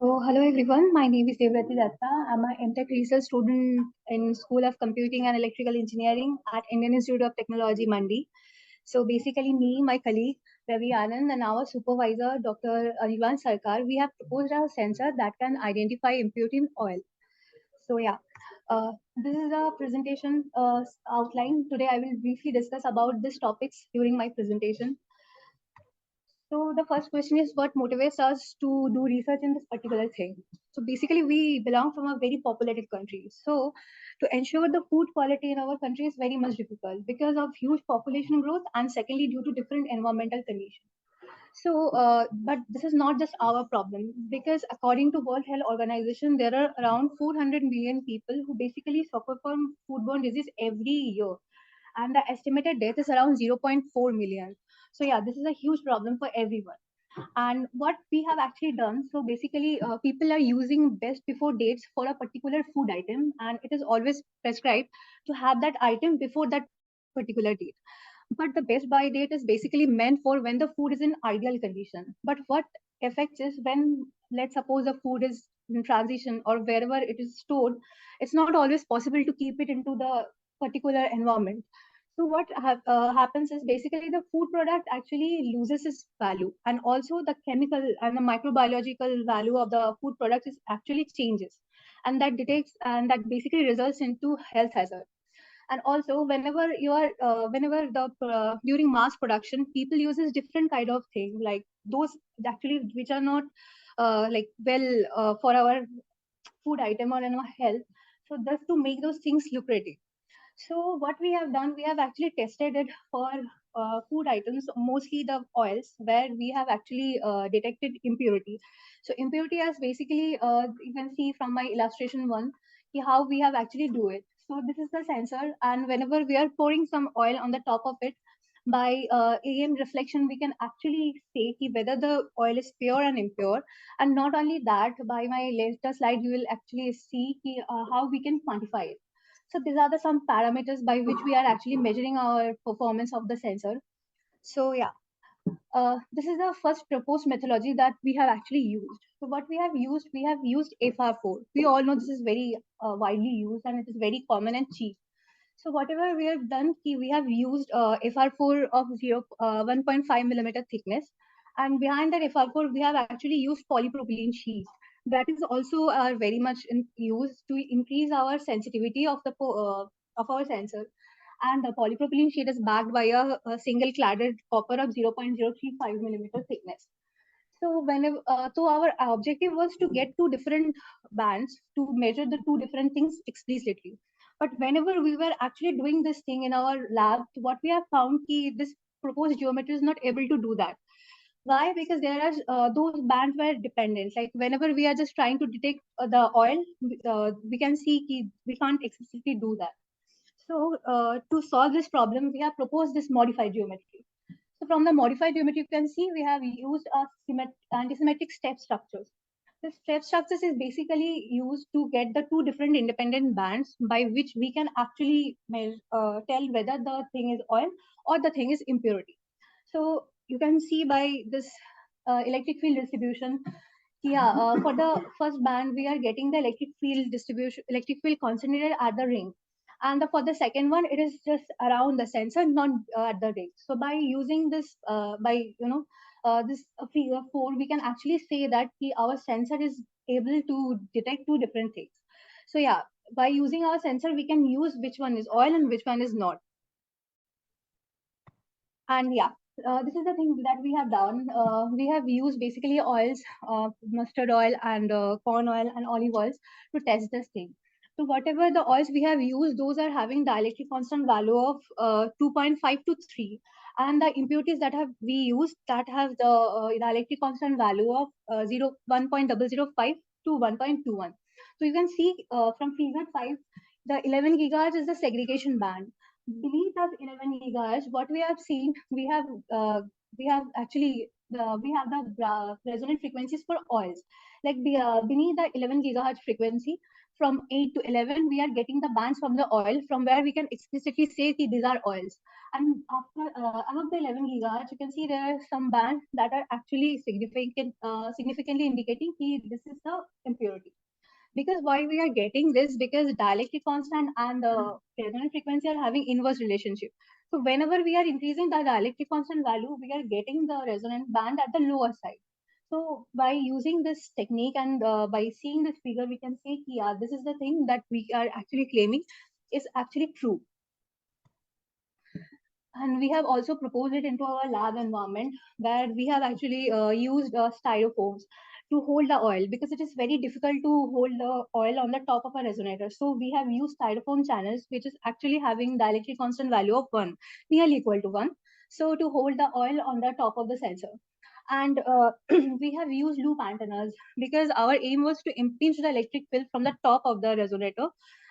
Hello everyone. My name is Debarati Dutta. I'm an MTech research student in School of Computing and Electrical Engineering at Indian Institute of Technology, Mandi. So basically, me, my colleague Ravi, Anand, and our supervisor, Dr. Anirban Sarkar, we have proposed a sensor that can identify impurity in oil. So yeah, this is a presentation outline. Today, I will briefly discuss about these topics during my presentation. So the first question is what motivates us to do research in this particular thing? So basically, we belong from a very populated country. So to ensure the food quality in our country is very much difficult because of huge population growth and secondly due to different environmental conditions. So, but this is not just our problem because according to World Health Organization, there are around 400 million people who basically suffer from foodborne disease every year, and the estimated death is around 0.4 million. So yeah, this is a huge problem for everyone. And what we have actually done, so basically people are using best before dates for a particular food item, and it is always prescribed to have that item before that particular date. But the best by date is basically meant for when the food is in ideal condition. But what affects is when, let's suppose, the food is in transition or wherever it is stored, it's not always possible to keep it into the particular environment. So what happens is basically the food product actually loses its value, and also the chemical and the microbiological value of the food product is actually changes, and that detects and that basically results into health hazard. And also whenever you are whenever the during mass production people uses different kind of thing like those actually which are not like well for our food item or in our health, so just to make those things lucrative. So what we have done, we have actually tested it for food items, mostly the oils, where we have actually detected impurity. So impurity as basically, you can see from my illustration one, how we have actually do it. So this is the sensor, and whenever we are pouring some oil on the top of it, by AM reflection, we can actually say whether the oil is pure and impure. And not only that, by my later slide, you will actually see how we can quantify it. So these are the some parameters by which we are actually measuring our performance of the sensor. So yeah, this is the first proposed methodology that we have actually used. So what we have used FR4. We all know this is very widely used and it is very common and cheap. So whatever we have done, we have used FR4 of 1.5 millimeter thickness, and behind that FR4 we have actually used polypropylene sheet. That is also very much in use to increase our sensitivity of our sensor. And the polypropylene sheet is backed by a single cladded copper of 0.035 millimeter thickness. So whenever, so our objective was to get two different bands to measure the two different things explicitly. But whenever we were actually doing this thing in our lab, what we have found is this proposed geometry is not able to do that. Why? Because there are those bands were dependent. Like whenever we are just trying to detect the oil, we can see we can't explicitly do that. So to solve this problem, we have proposed this modified geometry. So from the modified geometry, you can see we have used anti-symmetric step structures. The step structures is basically used to get the two different independent bands by which we can actually tell whether the thing is oil or the thing is impurity. So you can see by this electric field distribution, yeah, for the first band, we are getting the electric field distribution, electric field concentrated at the ring. And for the second one, it is just around the sensor, not at the ring. So by using this, this figure 4, we can actually say that our sensor is able to detect two different things. So yeah, by using our sensor, we can use which one is oil and which one is not. And yeah, this is the thing that we have done. We have used basically oils, mustard oil and corn oil and olive oils to test this thing. So whatever the oils we have used, those are having dielectric constant value of 2.5 to 3. And the impurities that have we used that have the dielectric constant value of 1.005 to 1.21. So you can see from figure 5, the 11 gigahertz is the segregation band. Beneath of 11 gigahertz, what we have seen, we have actually we have the resonant frequencies for oils. Like beneath the 11 gigahertz frequency, from 8 to 11, we are getting the bands from the oil, from where we can explicitly say these are oils. And after above the 11 gigahertz, you can see there are some bands that are actually significantly indicating this is the impurity. Because why we are getting this? Because dielectric constant and the resonant frequency are having inverse relationship. So whenever we are increasing the dielectric constant value, we are getting the resonant band at the lower side. So by using this technique and by seeing this figure, we can say, yeah, this is the thing that we are actually claiming is actually true. And we have also proposed it into our lab environment, where we have actually used styrofoams to hold the oil, because it is very difficult to hold the oil on the top of a resonator. So we have used styrofoam channels, which is actually having dielectric constant value of 1, nearly equal to 1. So to hold the oil on the top of the sensor. And we have used loop antennas, because our aim was to impinge the electric field from the top of the resonator.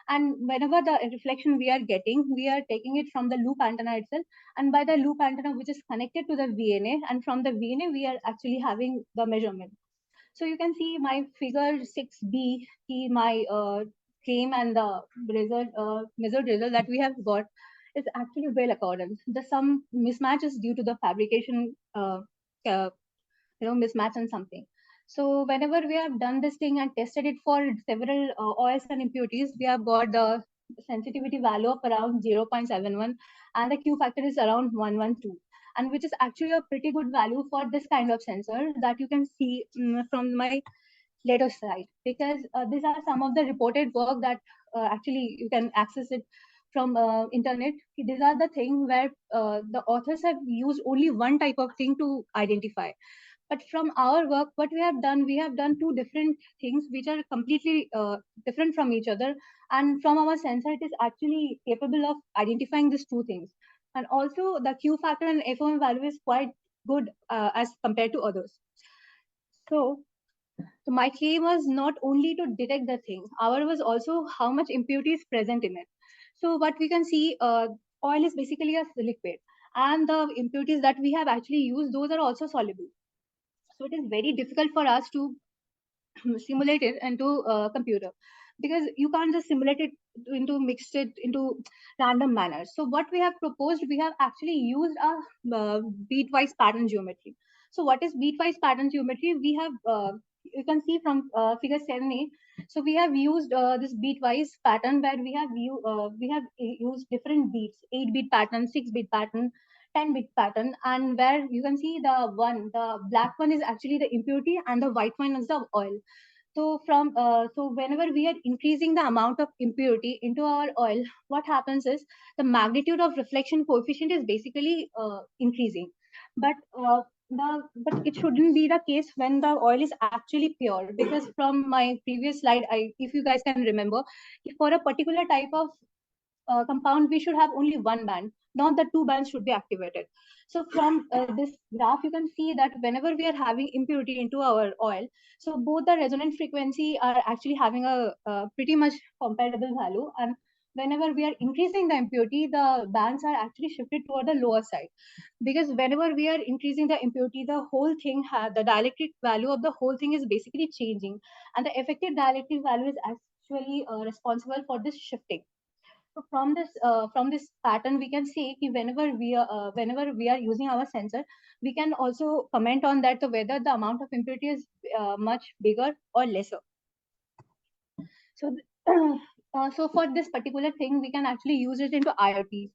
And whenever the reflection we are getting, we are taking it from the loop antenna itself, and by the loop antenna which is connected to the VNA, and from the VNA we are actually having the measurement. So you can see my figure 6b, my claim and the result, measured result that we have got is actually well accordance. The some mismatch is due to the fabrication mismatch and something. So whenever we have done this thing and tested it for several oils and impurities, we have got the sensitivity value of around 0.71, and the Q factor is around 112, and which is actually a pretty good value for this kind of sensor that you can see from my later slide, because these are some of the reported work that actually you can access it from internet. These are the things where the authors have used only one type of thing to identify. But from our work, what we have done two different things which are completely different from each other. And from our sensor, it is actually capable of identifying these two things. And also the Q factor and FOM value is quite good as compared to others. So my claim was not only to detect the thing, our was also how much impurity is present in it. So what we can see, oil is basically a liquid, and the impurities that we have actually used, those are also soluble. So it is very difficult for us to simulate it into a computer, because you can't just simulate it into mixed it into random manner. So what we have proposed, we have actually used a beat-wise pattern geometry. So what is beat-wise pattern geometry? We have you can see from figure 7a. So we have used this beat-wise pattern, where we have used different beats: 8-beat pattern, 6-beat pattern, 10-bit pattern, and where you can see the black one is actually the impurity, and the white one is the oil. So whenever we are increasing the amount of impurity into our oil, what happens is the magnitude of reflection coefficient is basically increasing. But but it shouldn't be the case when the oil is actually pure, because from my previous slide, if you guys can remember, for a particular type of compound, we should have only one band, not the two bands should be activated. So from this graph, you can see that whenever we are having impurity into our oil, so both the resonant frequency are actually having a pretty much comparable value. And whenever we are increasing the impurity, the bands are actually shifted toward the lower side. Because whenever we are increasing the impurity, the whole thing, the dielectric value of the whole thing is basically changing. And the effective dielectric value is actually responsible for this shifting. So from this pattern, we can see whenever we are using our sensor, we can also comment on that, whether the amount of impurity is much bigger or lesser. So so for this particular thing, we can actually use it into IoTs.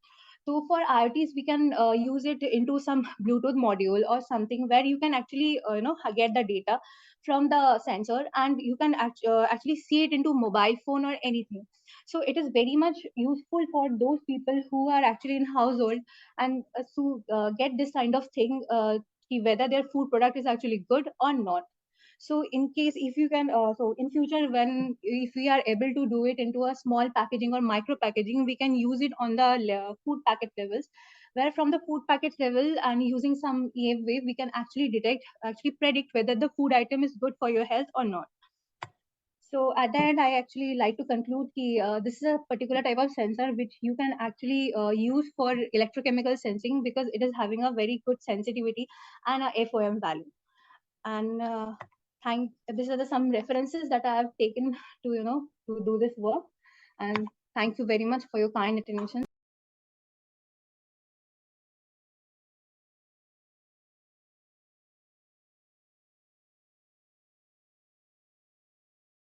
So for IoTs, we can use it into some Bluetooth module or something, where you can actually get the data from the sensor, and you can actually see it into mobile phone or anything. So it is very much useful for those people who are actually in household, and to get this kind of thing, whether their food product is actually good or not. So in case, if you can, so in future, when if we are able to do it into a small packaging or micro packaging, we can use it on the food packet levels, where from the food packet level and using some EF wave, we can actually predict whether the food item is good for your health or not. So at the end, I actually like to conclude this is a particular type of sensor which you can actually use for electrochemical sensing, because it is having a very good sensitivity and a FOM value. And these are some references that I have taken to, to do this work. And thank you very much for your kind attention.